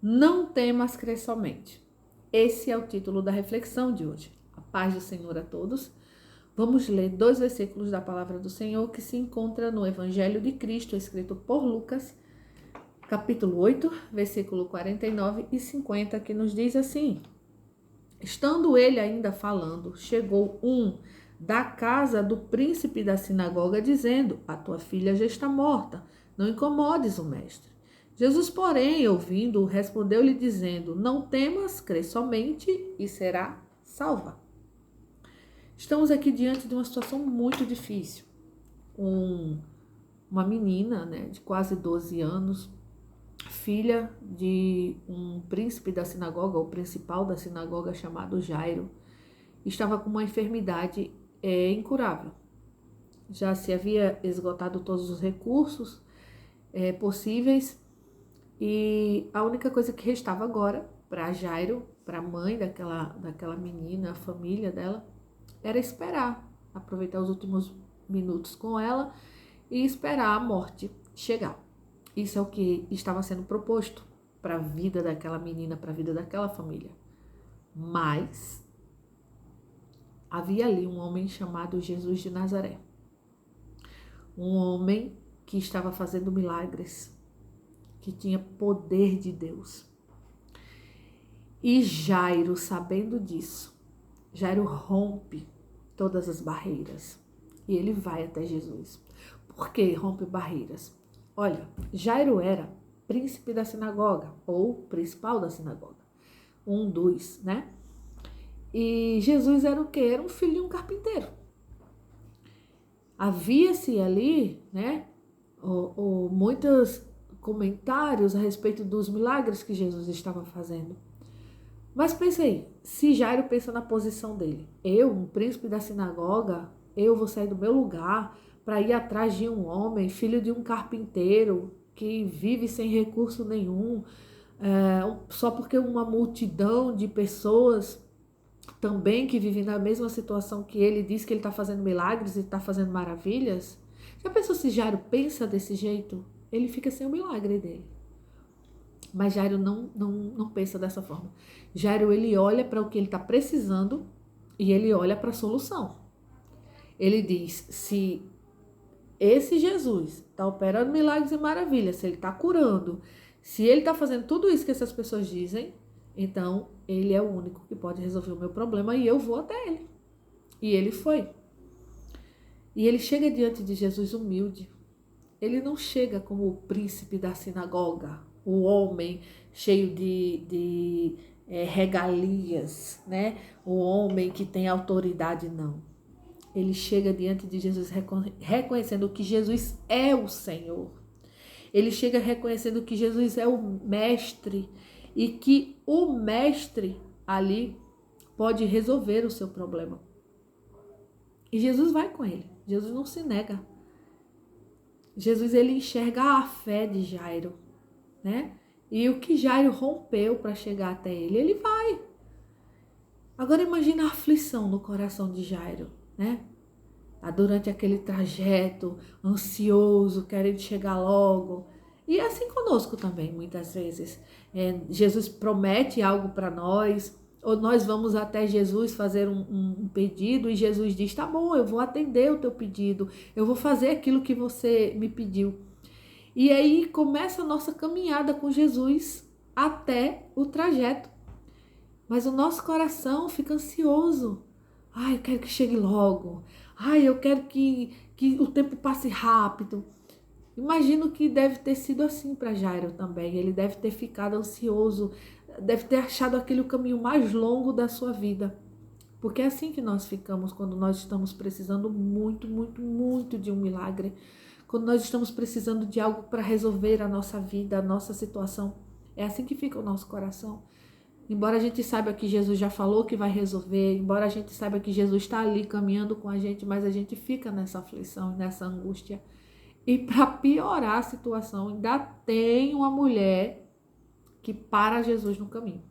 Não temas, crer somente. Esse é o título da reflexão de hoje. A paz do Senhor a todos. Vamos ler 2 versículos da palavra do Senhor que se encontra no Evangelho de Cristo, escrito por Lucas, capítulo 8, versículo 49 e 50, que nos diz assim: Estando ele ainda falando, chegou um da casa do príncipe da sinagoga, dizendo: A tua filha já está morta, não incomodes o mestre. Jesus, porém, ouvindo, respondeu-lhe dizendo: Não temas, crê somente e será salva. Estamos aqui diante de uma situação muito difícil. Uma menina, de quase 12 anos, filha de um príncipe da sinagoga, o principal da sinagoga, chamado Jairo, estava com uma enfermidade incurável. Já se havia esgotado todos os recursos possíveis e a única coisa que restava agora para Jairo, para a mãe daquela menina, a família dela, era esperar, aproveitar os últimos minutos com ela e esperar a morte chegar. Isso é o que estava sendo proposto para a vida daquela menina, para a vida daquela família. Mas havia ali um homem chamado Jesus de Nazaré. Um homem que estava fazendo milagres, que tinha poder de Deus. E Jairo, sabendo disso, Jairo rompe todas as barreiras e ele vai até Jesus. Por que rompe barreiras? Olha, Jairo era príncipe da sinagoga, ou principal da sinagoga, um dos, E Jesus era o quê? Era um filho de um carpinteiro. Havia-se ali, muitos comentários a respeito dos milagres que Jesus estava fazendo. Mas pense aí, se Jairo pensa na posição dele, eu, um príncipe da sinagoga, eu vou sair do meu lugar para ir atrás de um homem, filho de um carpinteiro, que vive sem recurso nenhum, só porque uma multidão de pessoas também que vivem na mesma situação que ele, diz que ele está fazendo milagres e está fazendo maravilhas. Já pensou se Jairo pensa desse jeito? Ele fica sem o milagre dele. Mas Jairo não pensa dessa forma. Jairo, ele olha para o que ele está precisando e ele olha para a solução. Ele diz, se esse Jesus está operando milagres e maravilhas, se ele está curando, se ele está fazendo tudo isso que essas pessoas dizem, então ele é o único que pode resolver o meu problema e eu vou até ele. E ele foi. E ele chega diante de Jesus humilde. Ele não chega como o príncipe da sinagoga, o homem cheio de regalias, O homem que tem autoridade, não. Ele chega diante de Jesus reconhecendo que Jesus é o Senhor. Ele chega reconhecendo que Jesus é o mestre e que o mestre ali pode resolver o seu problema. E Jesus vai com ele. Jesus não se nega. Jesus, ele enxerga a fé de Jairo, E o que Jairo rompeu para chegar até ele, ele vai. Agora imagina a aflição no coração de Jairo, Durante aquele trajeto, ansioso, querendo chegar logo. E é assim conosco também, muitas vezes. Jesus promete algo para nós, ou nós vamos até Jesus fazer um pedido e Jesus diz, tá bom, eu vou atender o teu pedido, eu vou fazer aquilo que você me pediu. E aí começa a nossa caminhada com Jesus até o trajeto. Mas o nosso coração fica ansioso. Ai, eu quero que chegue logo. Ai, eu quero que o tempo passe rápido. Imagino que deve ter sido assim para Jairo também. Ele deve ter ficado ansioso, deve ter achado aquele o caminho mais longo da sua vida. Porque é assim que nós ficamos quando nós estamos precisando muito, muito, muito de um milagre. Quando nós estamos precisando de algo para resolver a nossa vida, a nossa situação. É assim que fica o nosso coração. Embora a gente saiba que Jesus já falou que vai resolver, embora a gente saiba que Jesus está ali caminhando com a gente, mas a gente fica nessa aflição, nessa angústia. E para piorar a situação, ainda tem uma mulher que para Jesus no caminho.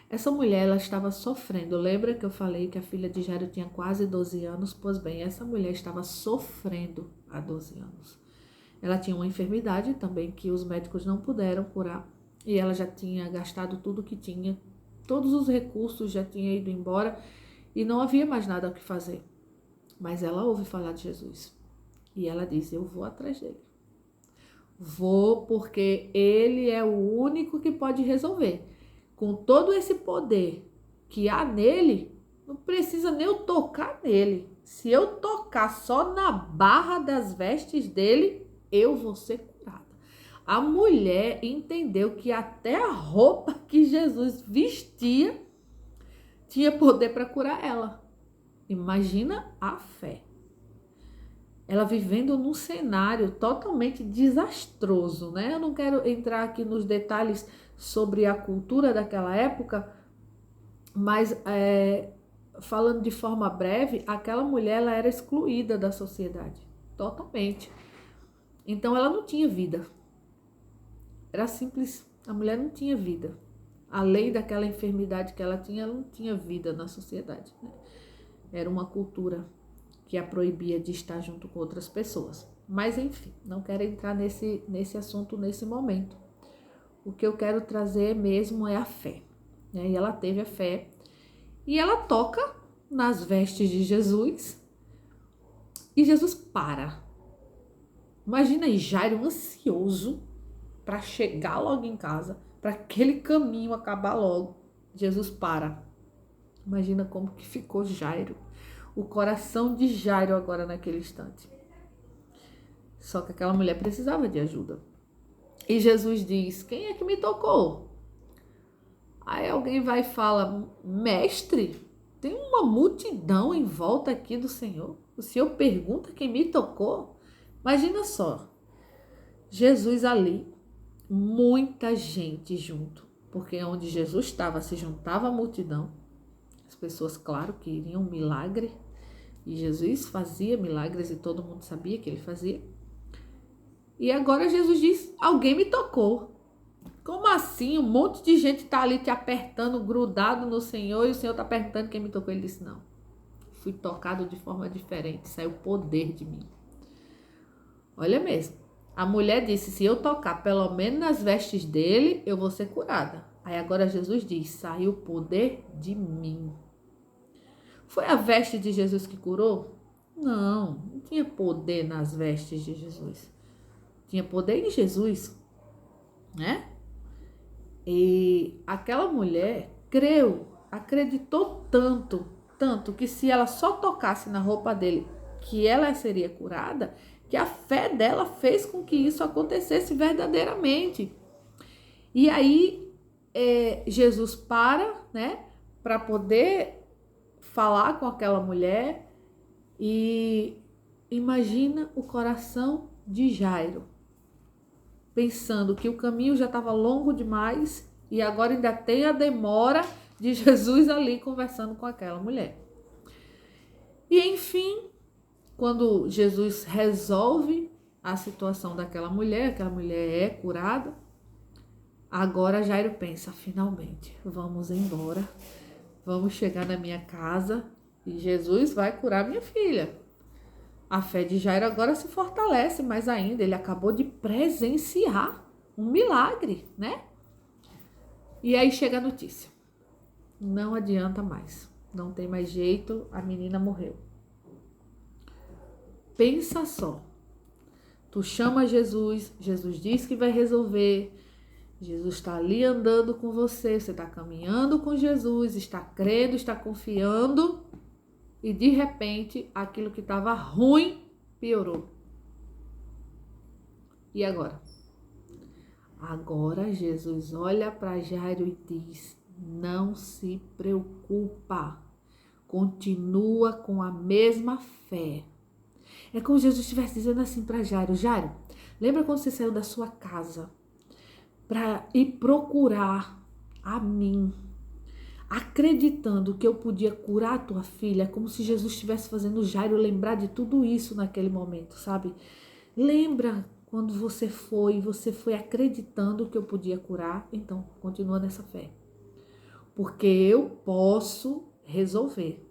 Essa mulher, ela estava sofrendo. Lembra que eu falei que a filha de Jairo tinha quase 12 anos? Pois bem, essa mulher estava sofrendo há 12 anos. Ela tinha uma enfermidade também que os médicos não puderam curar. e ela já tinha gastado tudo que tinha, todos os recursos já tinham ido embora e não havia mais nada o que fazer. Mas ela ouve falar de Jesus e ela diz: eu vou atrás dele. Vou porque ele é o único que pode resolver. Com todo esse poder que há nele, não precisa nem eu tocar nele. Se eu tocar só na barra das vestes dele, eu vou ser curada. A mulher entendeu que até a roupa que Jesus vestia tinha poder para curar ela. Imagina a fé. Ela vivendo num cenário totalmente desastroso, né? Eu não quero entrar aqui nos detalhes sobre a cultura daquela época, mas falando de forma breve, aquela mulher ela era excluída da sociedade, totalmente. Então ela não tinha vida. Era simples, a mulher não tinha vida. Além daquela enfermidade que ela não tinha vida na sociedade, né? Era uma cultura que a proibia de estar junto com outras pessoas. Mas, enfim, não quero entrar nesse assunto nesse momento. O que eu quero trazer mesmo é a fé, né? E ela teve a fé e ela toca nas vestes de Jesus e Jesus para. Imagina aí, Jairo ansioso para chegar logo em casa, para aquele caminho acabar logo. Jesus para. Imagina como que ficou Jairo. O coração de Jairo agora naquele instante. Só que aquela mulher precisava de ajuda. E Jesus diz: quem é que me tocou? Aí alguém vai e fala: mestre, tem uma multidão em volta aqui do Senhor. O Senhor pergunta quem me tocou? Imagina só, Jesus ali, muita gente junto. Porque onde Jesus estava se juntava a multidão. As pessoas, claro, queriam um milagre. E Jesus fazia milagres e todo mundo sabia que ele fazia. E agora Jesus diz: alguém me tocou. Como assim? Um monte de gente está ali te apertando, grudado no Senhor, e o Senhor está perguntando quem me tocou. Ele disse: não, fui tocado de forma diferente, saiu poder de mim. Olha mesmo, a mulher disse: se eu tocar pelo menos nas vestes dele, eu vou ser curada. Aí agora Jesus diz: saiu poder de mim. Foi a veste de Jesus que curou? Não tinha poder nas vestes de Jesus. Tinha poder em Jesus, né? E aquela mulher creu, acreditou tanto que se ela só tocasse na roupa dele, que ela seria curada, que a fé dela fez com que isso acontecesse verdadeiramente. E aí Jesus para, né, para poder falar com aquela mulher e imagina o coração de Jairo, pensando que o caminho já estava longo demais e agora ainda tem a demora de Jesus ali conversando com aquela mulher. E enfim, quando Jesus resolve a situação daquela mulher, aquela mulher é curada, agora Jairo pensa: finalmente, vamos embora, vamos chegar na minha casa e Jesus vai curar minha filha. A fé de Jairo agora se fortalece mais ainda. Ele acabou de presenciar um milagre, né? E aí chega a notícia: não adianta mais, não tem mais jeito, a menina morreu. Pensa só, tu chama Jesus, Jesus diz que vai resolver, Jesus está ali andando com você, você está caminhando com Jesus, está crendo, está confiando, e de repente aquilo que estava ruim piorou. E agora? Agora Jesus olha para Jairo e diz: não se preocupa, continua com a mesma fé. É como se Jesus estivesse dizendo assim para Jairo: Jairo, lembra quando você saiu da sua casa para ir procurar a mim, acreditando que eu podia curar a tua filha? É como se Jesus estivesse fazendo Jairo lembrar de tudo isso naquele momento, sabe? Lembra quando você foi acreditando que eu podia curar? Então, continua nessa fé. Porque eu posso resolver.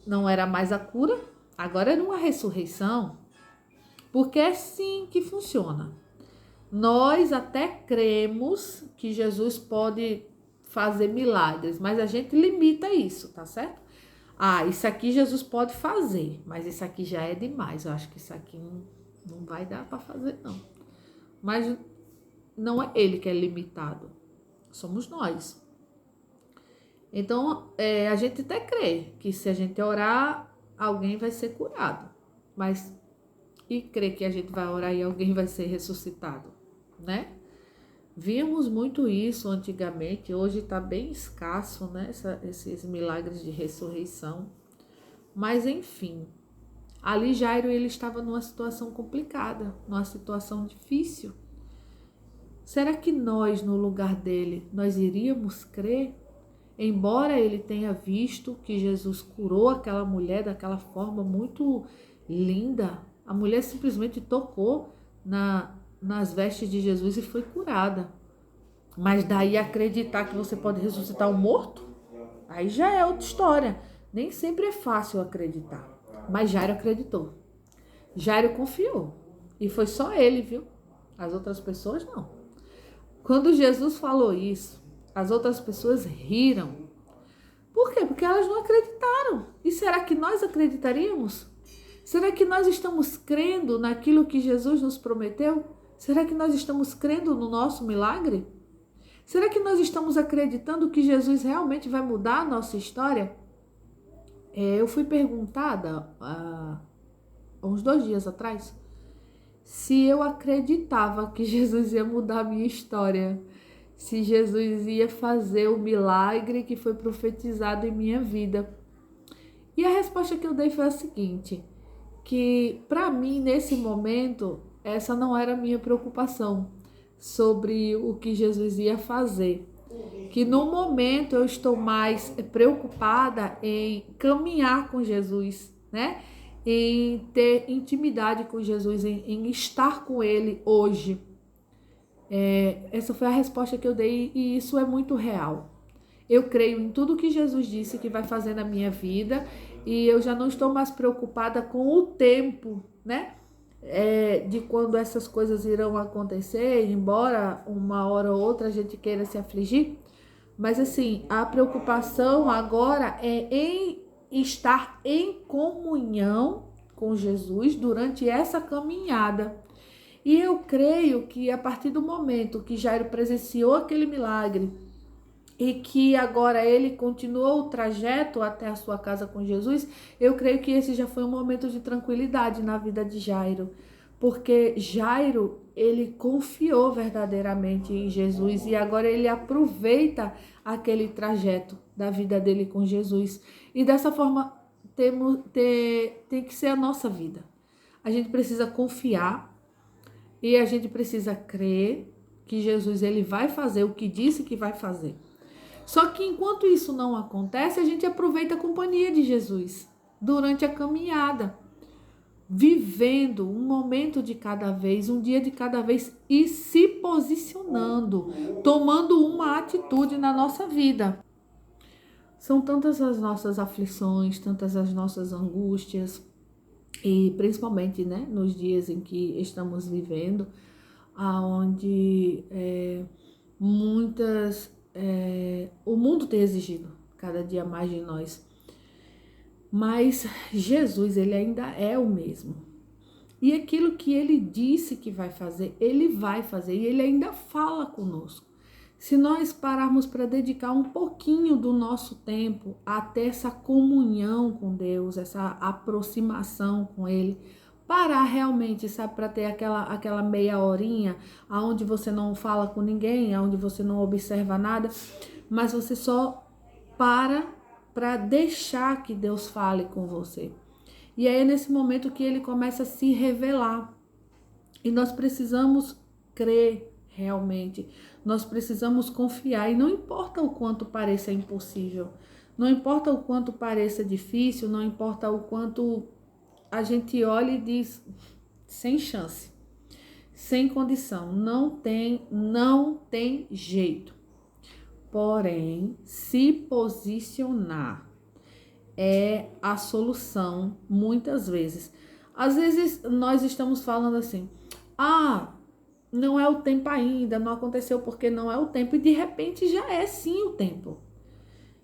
Não era mais a cura, agora era uma ressurreição. Porque é assim que funciona. Nós até cremos que Jesus pode fazer milagres, mas a gente limita isso, tá certo? Ah, isso aqui Jesus pode fazer, mas isso aqui já é demais. Eu acho que isso aqui não vai dar para fazer, não. Mas não é ele que é limitado, somos nós. Então, a gente até crê que se a gente orar, alguém vai ser curado. Mas, e crê que a gente vai orar e alguém vai ser ressuscitado, né? Vimos muito isso antigamente, hoje está bem escasso, né? Esses milagres de ressurreição. Mas, enfim, ali Jairo ele estava numa situação complicada, numa situação difícil. Será que nós, no lugar dele, nós iríamos crer? Embora ele tenha visto que Jesus curou aquela mulher daquela forma muito linda, a mulher simplesmente tocou nas vestes de Jesus e foi curada. Mas daí acreditar que você pode ressuscitar um morto, aí já é outra história. Nem sempre é fácil acreditar. Mas Jairo acreditou. Jairo confiou. E foi só ele, viu? As outras pessoas não. Quando Jesus falou isso, as outras pessoas riram. Por quê? Porque elas não acreditaram. E será que nós acreditaríamos? Será que nós estamos crendo naquilo que Jesus nos prometeu? Será que nós estamos crendo no nosso milagre? Será que nós estamos acreditando que Jesus realmente vai mudar a nossa história? Eu fui perguntada há uns 2 dias atrás se eu acreditava que Jesus ia mudar a minha história, se Jesus ia fazer o milagre que foi profetizado em minha vida. E a resposta que eu dei foi a seguinte, que para mim, nesse momento, essa não era a minha preocupação sobre o que Jesus ia fazer. Que no momento eu estou mais preocupada em caminhar com Jesus, né? Em ter intimidade com Jesus, em estar com Ele hoje. Essa foi a resposta que eu dei e isso é muito real. Eu creio em tudo que Jesus disse que vai fazer na minha vida e eu já não estou mais preocupada com o tempo, né? De quando essas coisas irão acontecer, embora uma hora ou outra a gente queira se afligir. Mas assim, a preocupação agora é em estar em comunhão com Jesus durante essa caminhada. E eu creio que a partir do momento que Jairo presenciou aquele milagre e que agora ele continuou o trajeto até a sua casa com Jesus, eu creio que esse já foi um momento de tranquilidade na vida de Jairo. Porque Jairo, ele confiou verdadeiramente em Jesus e agora ele aproveita aquele trajeto da vida dele com Jesus. E dessa forma tem que ser a nossa vida. A gente precisa confiar e a gente precisa crer que Jesus ele vai fazer o que disse que vai fazer. Só que enquanto isso não acontece, a gente aproveita a companhia de Jesus durante a caminhada, vivendo um momento de cada vez, um dia de cada vez e se posicionando, tomando uma atitude na nossa vida. São tantas as nossas aflições, tantas as nossas angústias e principalmente, né, nos dias em que estamos vivendo, aonde o mundo tem exigido cada dia mais de nós. Mas Jesus, ele ainda é o mesmo. E aquilo que ele disse que vai fazer, ele vai fazer. E ele ainda fala conosco. Se nós pararmos para dedicar um pouquinho do nosso tempo a ter essa comunhão com Deus, essa aproximação com Ele, parar realmente, sabe, para ter aquela meia horinha onde você não fala com ninguém, onde você não observa nada, mas você só para deixar que Deus fale com você. E aí é nesse momento que ele começa a se revelar. E nós precisamos crer realmente. Nós precisamos confiar. E não importa o quanto pareça impossível. Não importa o quanto pareça difícil. Não importa o quanto a gente olha e diz sem chance. Sem condição. Não tem jeito. Porém, se posicionar é a solução muitas vezes. Às vezes nós estamos falando assim, não é o tempo ainda, não aconteceu porque não é o tempo, e de repente já é sim o tempo.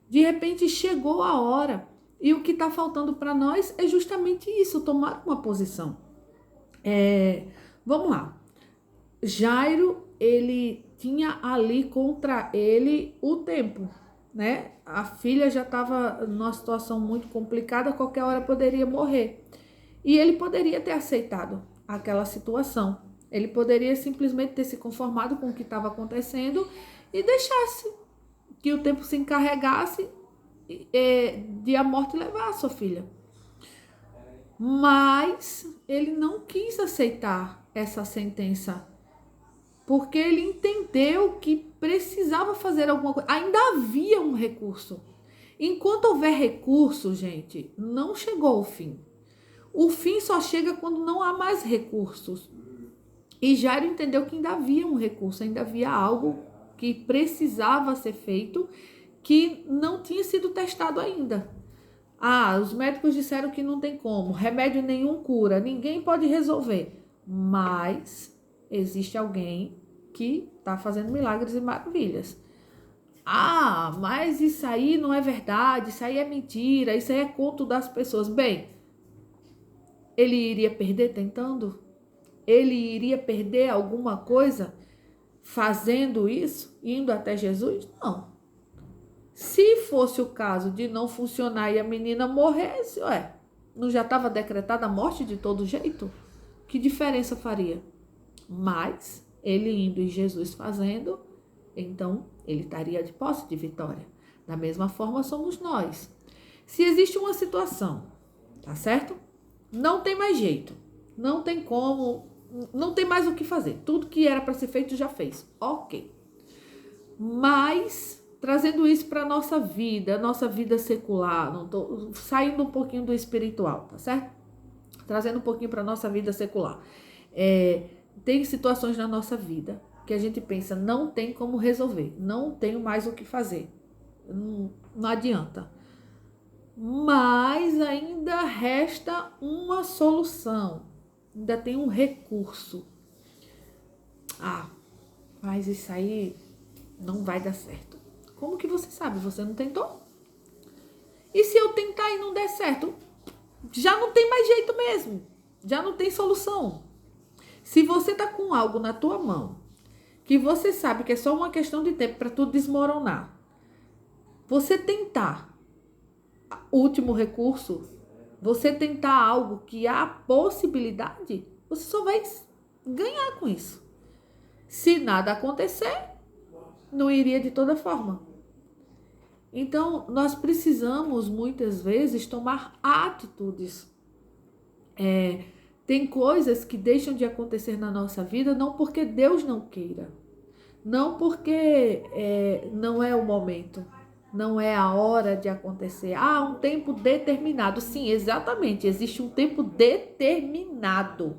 De repente chegou a hora, e o que está faltando para nós é justamente isso, tomar uma posição. Vamos lá. Jairo, ele tinha ali contra ele o tempo, né? A filha já estava numa situação muito complicada, qualquer hora poderia morrer. E ele poderia ter aceitado aquela situação. Ele poderia simplesmente ter se conformado com o que estava acontecendo e deixasse que o tempo se encarregasse de a morte levar a sua filha. Mas ele não quis aceitar essa sentença, porque ele entendeu que precisava fazer alguma coisa. Ainda havia um recurso. Enquanto houver recurso, gente, não chegou ao fim. O fim só chega quando não há mais recursos. E Jairo entendeu que ainda havia um recurso, ainda havia algo que precisava ser feito, que não tinha sido testado ainda. Os médicos disseram que não tem como, remédio nenhum cura, ninguém pode resolver. Mas existe alguém que está fazendo milagres e maravilhas. Mas isso aí não é verdade, isso aí é mentira, isso aí é conto das pessoas. Bem, ele iria perder tentando? Ele iria perder alguma coisa fazendo isso, indo até Jesus? Não. Se fosse o caso de não funcionar e a menina morresse, não já estava decretada a morte de todo jeito? Que diferença faria? Mas ele indo e Jesus fazendo, então ele estaria de posse de vitória. Da mesma forma somos nós. Se existe uma situação, tá certo? Não tem mais jeito, não tem como, não tem mais o que fazer. Tudo que era para ser feito já fez. Ok. Mas trazendo isso para nossa vida secular, não tô saindo um pouquinho do espiritual, tá certo? Trazendo um pouquinho para nossa vida secular. Tem situações na nossa vida que a gente pensa, não tem como resolver, não tenho mais o que fazer, não adianta. Mas ainda resta uma solução, ainda tem um recurso. Mas isso aí não vai dar certo. Como que você sabe? Você não tentou? E se eu tentar e não der certo? Já não tem mais jeito mesmo. Já não tem solução. Se você tá com algo na tua mão, que você sabe que é só uma questão de tempo para tudo desmoronar, você tentar, último recurso, você tentar algo que há possibilidade, você só vai ganhar com isso. Se nada acontecer, não iria de toda forma. Então, nós precisamos, muitas vezes, tomar atitudes. Tem coisas que deixam de acontecer na nossa vida, não porque Deus não queira. Não porque não é o momento. Não é a hora de acontecer. Um tempo determinado. Sim, exatamente. Existe um tempo determinado.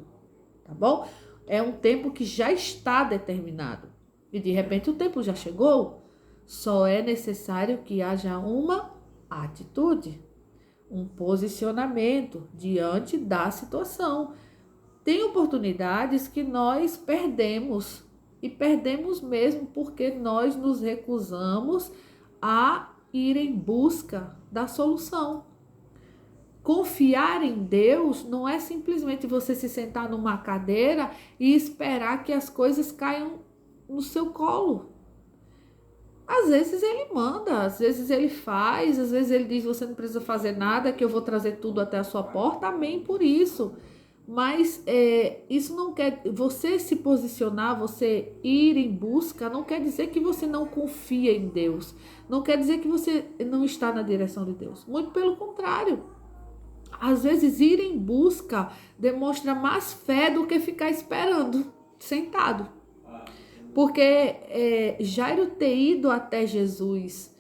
Tá bom? É um tempo que já está determinado. E, de repente, o tempo já chegou. Só é necessário que haja uma atitude, um posicionamento diante da situação. Tem oportunidades que nós perdemos, e perdemos mesmo porque nós nos recusamos a ir em busca da solução. Confiar em Deus não é simplesmente você se sentar numa cadeira e esperar que as coisas caiam no seu colo. Às vezes ele manda, às vezes ele faz, às vezes ele diz, você não precisa fazer nada, que eu vou trazer tudo até a sua porta, amém por isso. Mas isso não quer, você se posicionar, você ir em busca, não quer dizer que você não confia em Deus. Não quer dizer que você não está na direção de Deus. Muito pelo contrário. Às vezes ir em busca demonstra mais fé do que ficar esperando, sentado. Porque Jairo ter ido até Jesus,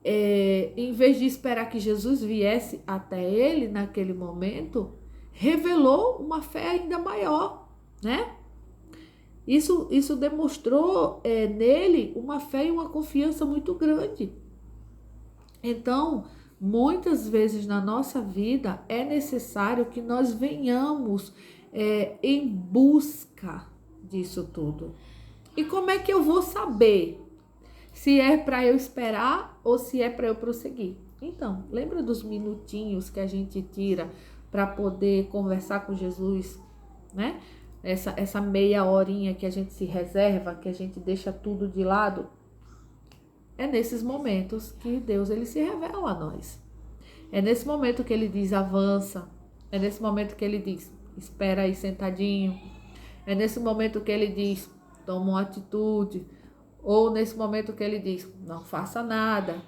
em vez de esperar que Jesus viesse até ele naquele momento, revelou uma fé ainda maior, né? Isso demonstrou nele uma fé e uma confiança muito grande. Então, muitas vezes na nossa vida é necessário que nós venhamos em busca disso tudo. E como é que eu vou saber se é para eu esperar ou se é para eu prosseguir? Então, lembra dos minutinhos que a gente tira para poder conversar com Jesus, né? Essa meia horinha que a gente se reserva, que a gente deixa tudo de lado. É nesses momentos que Deus ele se revela a nós. É nesse momento que ele diz avança. É nesse momento que ele diz espera aí sentadinho. É nesse momento que ele diz toma uma atitude. Ou nesse momento que ele diz não faça nada.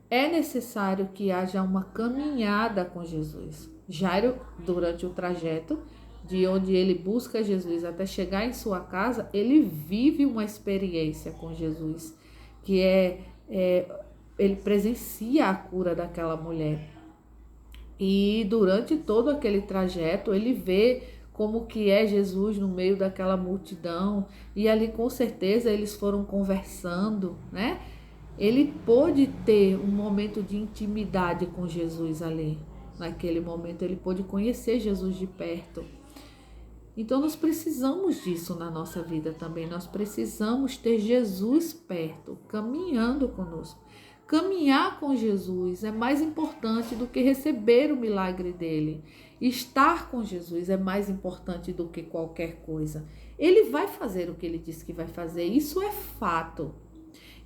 É necessário que haja uma caminhada com Jesus. Jairo, durante o trajeto de onde ele busca Jesus até chegar em sua casa, ele vive uma experiência com Jesus, que ele presencia a cura daquela mulher. E durante todo aquele trajeto, ele vê como que é Jesus no meio daquela multidão. E ali, com certeza, eles foram conversando, né? Ele pôde ter um momento de intimidade com Jesus ali. Naquele momento, ele pôde conhecer Jesus de perto. Então, nós precisamos disso na nossa vida também. Nós precisamos ter Jesus perto, caminhando conosco. Caminhar com Jesus é mais importante do que receber o milagre dele. Estar com Jesus é mais importante do que qualquer coisa. Ele vai fazer o que ele disse que vai fazer, isso é fato.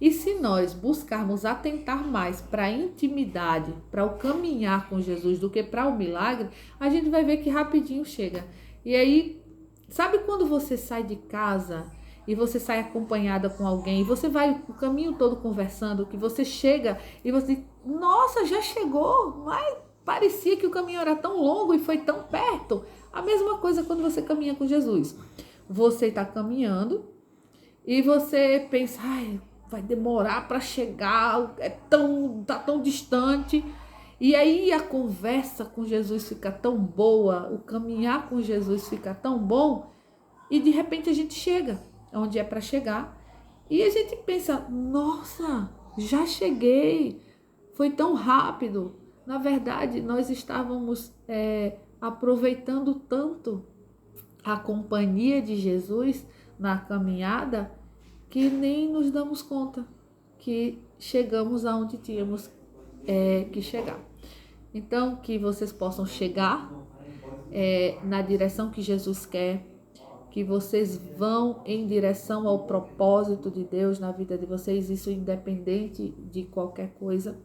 E se nós buscarmos atentar mais para a intimidade, para o caminhar com Jesus do que para o milagre, a gente vai ver que rapidinho chega. E aí, sabe quando você sai de casa e você sai acompanhada com alguém, e você vai o caminho todo conversando, que você chega e você diz, nossa, já chegou, mas parecia que o caminho era tão longo e foi tão perto. A mesma coisa quando você caminha com Jesus. Você está caminhando e você pensa, ai, vai demorar para chegar, tá tão distante. E aí a conversa com Jesus fica tão boa, o caminhar com Jesus fica tão bom, e de repente a gente chega onde é para chegar e a gente pensa, nossa, já cheguei, foi tão rápido. Na verdade, nós estávamos aproveitando tanto a companhia de Jesus na caminhada que nem nos damos conta que chegamos aonde tínhamos que chegar. Então, que vocês possam chegar na direção que Jesus quer, que vocês vão em direção ao propósito de Deus na vida de vocês, isso independente de qualquer coisa,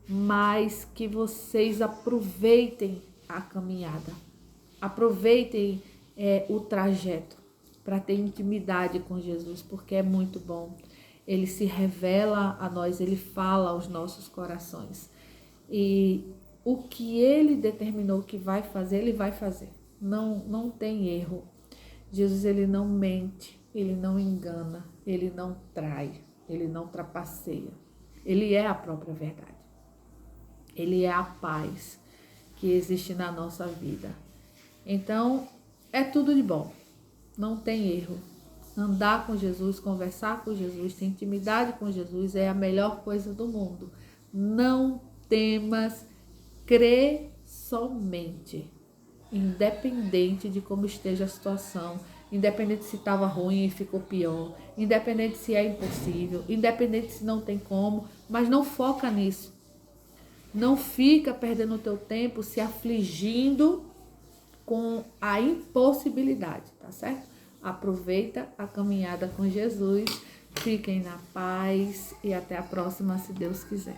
mas que vocês aproveitem a caminhada, aproveitem o trajeto para ter intimidade com Jesus, porque é muito bom. Ele se revela a nós, ele fala aos nossos corações. E o que ele determinou que vai fazer, ele vai fazer. Não tem erro. Jesus, ele não mente, ele não engana, ele não trai, ele não trapaceia. Ele é a própria verdade. Ele é a paz que existe na nossa vida. Então, é tudo de bom. Não tem erro. Andar com Jesus, conversar com Jesus, ter intimidade com Jesus é a melhor coisa do mundo. Não temas, crê somente. Independente de como esteja a situação, independente se estava ruim e ficou pior, independente se é impossível, independente se não tem como, mas não foca nisso. Não fica perdendo o teu tempo se afligindo com a impossibilidade, tá certo? Aproveita a caminhada com Jesus, fiquem na paz e até a próxima, se Deus quiser.